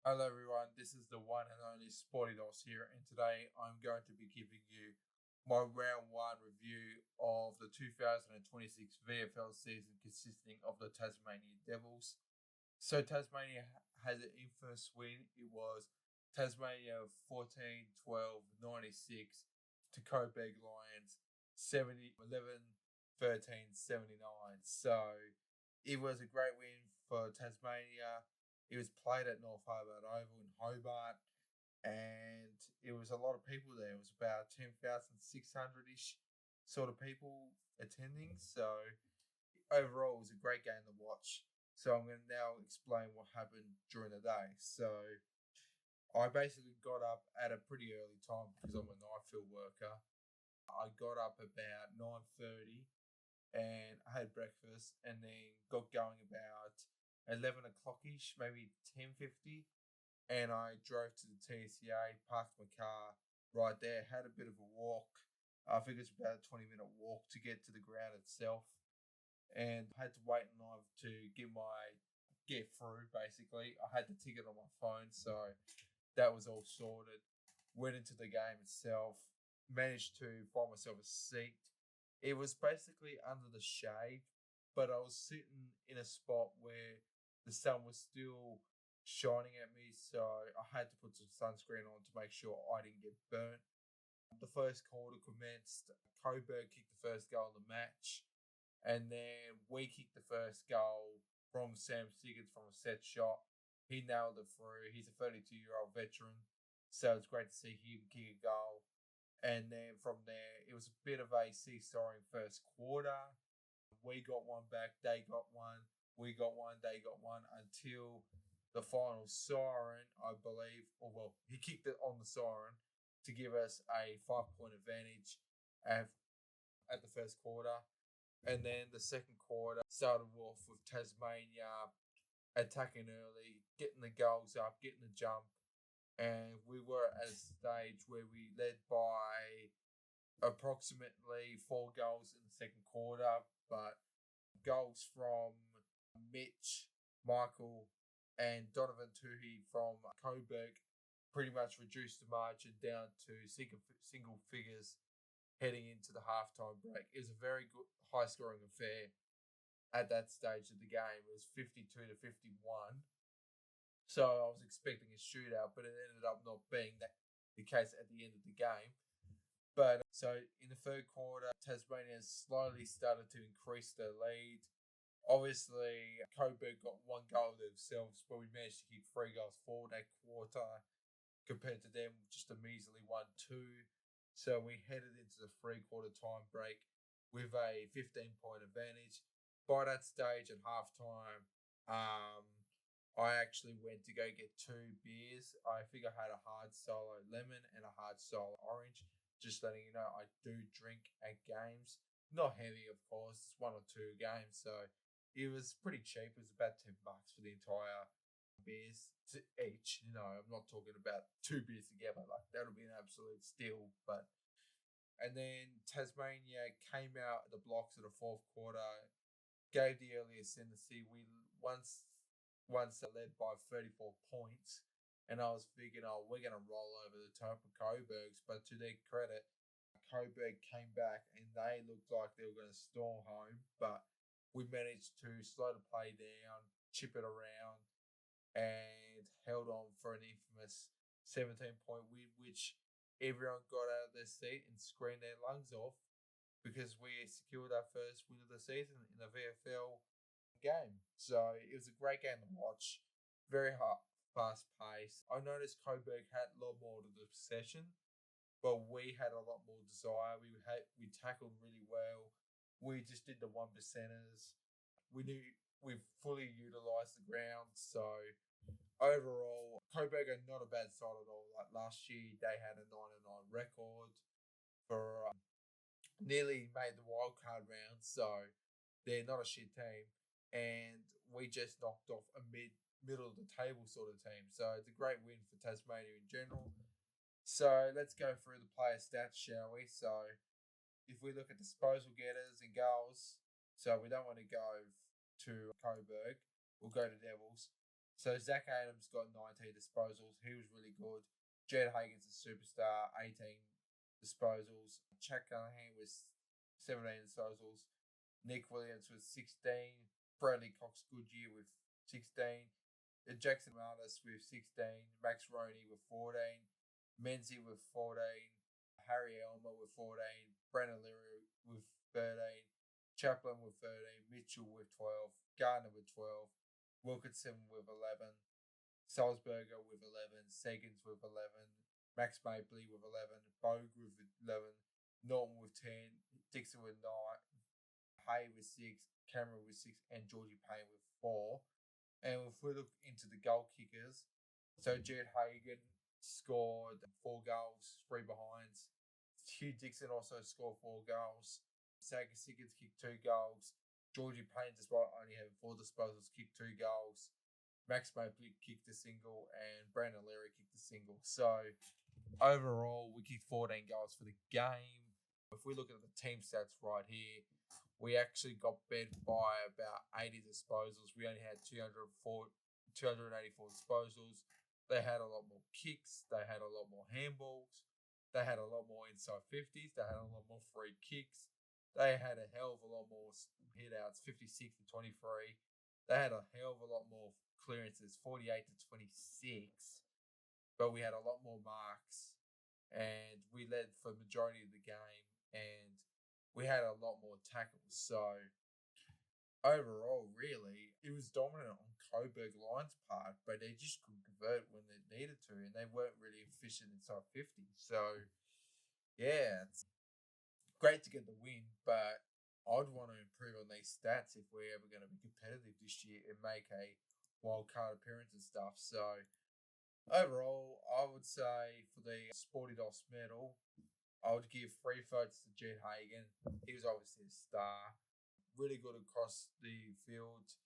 Hello everyone, this is the one and only SportyDos here, and today I'm going to be giving you my round one review of the 2026 VFL season consisting of the Tasmania Devils. So Tasmania has an infamous win. It was Tasmania 14-12-96 to Coburg Lions 11-13-79. So it was a great win for Tasmania. It was played at North Hobart Oval in Hobart, and it was a lot of people there. It was about 10,600-ish sort of people attending. So overall, it was a great game to watch. So I'm going to now explain what happened during the day. So I basically got up at a pretty early time because I'm a night field worker. I got up about 9:30 and I had breakfast and then got going about 11 o'clock-ish, maybe 10:50. And I drove to the TCA, parked my car right there, had a bit of a walk. I think it's about a 20-minute walk to get to the ground itself. And I had to wait in line to get through, basically. I had the ticket on my phone, so that was all sorted. Went into the game itself, managed to find myself a seat. It was basically under the shade, but I was sitting in a spot where the sun was still shining at me, so I had to put some sunscreen on to make sure I didn't get burnt. The first quarter commenced. Coburg kicked the first goal of the match, and then we kicked the first goal from Sam Siggins from a set shot. He nailed it through. He's a 32-year-old veteran, so it's great to see him kick a goal. And then from there, it was a bit of a seesawing first quarter. We got one back, they got one, we got one, they got one, until the final siren, I believe, he kicked it on the siren to give us a 5-point advantage at the first quarter. And then the second quarter started off with Tasmania attacking early, getting the goals up, getting the jump. And we were at a stage where we led by approximately 4 goals in the second quarter, but goals from Mitch, Michael, and Donovan Tuhi from Coburg pretty much reduced the margin down to single figures heading into the halftime break. It was a very good, high-scoring affair at that stage of the game. It was 52-51. So I was expecting a shootout, but it ended up not being the case at the end of the game. But so in the third quarter, Tasmania slowly started to increase their lead. Obviously, Coburg got 1 goal themselves, but we managed to kick 3 goals forward that quarter compared to them just a measly 1-2. So we headed into the 3-quarter time break with a 15-point advantage. By that stage at halftime, I actually went to go get 2 beers. I think I had a hard solo lemon and a hard solo orange. Just letting you know, I do drink at games. Not heavy, of course. It's 1 or 2 games, so it was pretty cheap. It was about $10 for the entire beers to each. I'm not talking about 2 beers together. Like, that would be an absolute steal. And then Tasmania came out of the blocks of the fourth quarter, gave the early ascendancy. We once led by 34 points. And I was thinking, we're going to roll over the top of Coburg's. But to their credit, Coburg came back and they looked like they were going to storm home. But we managed to slow the play down, chip it around, and held on for an infamous 17-point win, which everyone got out of their seat and screamed their lungs off because we secured our first win of the season in the VFL game. So it was a great game to watch. Very hard, fast pace. I noticed Coburg had a lot more to the possession, but we had a lot more desire. We tackled really well. We just did the 1%ers. We fully utilised the ground. So overall, Coburg are not a bad side at all. Like last year, they had a 9-9 record for nearly made the wildcard round. So they're not a shit team. And we just knocked off a middle of the table sort of team. So it's a great win for Tasmania in general. So let's go through the player stats, shall we? So if we look at disposal getters and goals, so we don't want to go to Coburg, we'll go to Devils. So Zach Adams got 19 disposals. He was really good. Jed Hagen's a superstar, 18 disposals. Chad Cunningham was 17 disposals. Nick Williams with 16. Bradley Cox Goodyear with 16. Jackson Martis with 16. Max Roney with 14. Menzie with 14. Harry Elmer with 14. Brandon Leary with 13. Chaplin with 13. Mitchell with 12. Gardner with 12. Wilkinson with 11. Salzberger with 11. Segans with 11. Max Mapley with 11. Bogue with 11. Norton with 10. Dixon with 9. Hay with 6. Cameron with 6. And Georgie Payne with 4. And if we look into the goal kickers, so Jed Hagen scored 4 goals, 3 behinds. Hugh Dixon also scored 4 goals. Saga Siggins kicked 2 goals. Georgie Payne, despite only having 4 disposals, kicked 2 goals. Max Mapley kicked a single, and Brandon Leary kicked a single. So overall, we kicked 14 goals for the game. If we look at the team stats right here, we actually got bet by about 80 disposals. We only had 284 disposals. They had a lot more kicks. They had a lot more handballs. They had a lot more inside 50s. They had a lot more free kicks. They had a hell of a lot more hit-outs, 56 to 23. They had a hell of a lot more clearances, 48 to 26. But we had a lot more marks. And we led for the majority of the game. And we had a lot more tackles. So overall, really, it was dominant on Coburg Lions' part, but they just couldn't convert when they needed to, and they weren't really efficient inside 50. So, yeah, it's great to get the win, but I'd want to improve on these stats if we're ever going to be competitive this year and make a wild card appearance and stuff. So, overall, I would say for the SportyDos medal, I would give 3 votes to Jed Hagen. He was obviously a star. Really good across the field.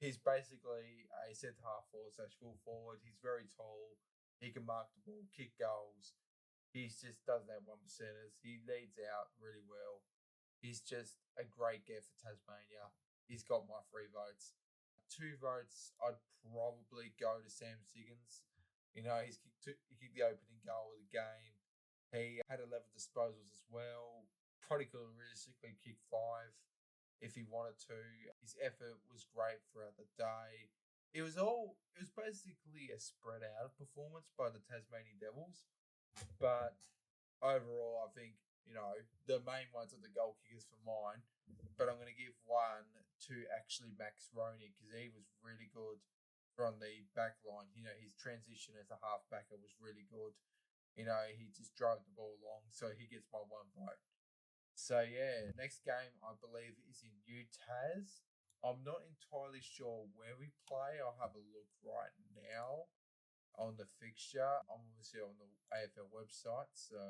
He's basically a centre-half forward / full forward. He's very tall. He can mark the ball, kick goals. He just doesn't have 1%ers. He leads out really well. He's just a great get for Tasmania. He's got my 3 votes. 2 votes, I'd probably go to Sam Siggins. You know, he kicked the opening goal of the game. He had 11 disposals as well. Probably could have realistically kicked 5 if he wanted to. His effort was great throughout the day. It was basically a spread out performance by the Tasmanian Devils. But overall, I think, the main ones are the goal kickers for mine. But I'm going to give 1 to actually Max Roney because he was really good from the back line. His transition as a halfbacker was really good. He just drove the ball along, so he gets my 1 vote. So, yeah, next game, I believe, is in UTAS. I'm not entirely sure where we play. I'll have a look right now on the fixture. I'm obviously on the AFL website, so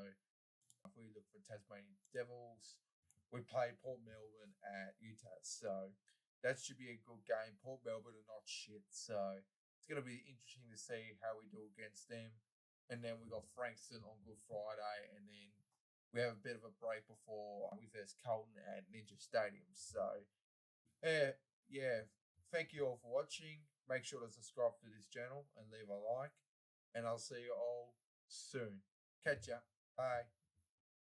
if we look for Tasmanian Devils, we play Port Melbourne at UTAS. So, that should be a good game. Port Melbourne are not shit, so it's going to be interesting to see how we do against them. And then we got Frankston on Good Friday, and then we have a bit of a break before we face Carlton at Ninja Stadium. So, yeah, thank you all for watching. Make sure to subscribe to this channel and leave a like. And I'll see you all soon. Catch ya. Bye.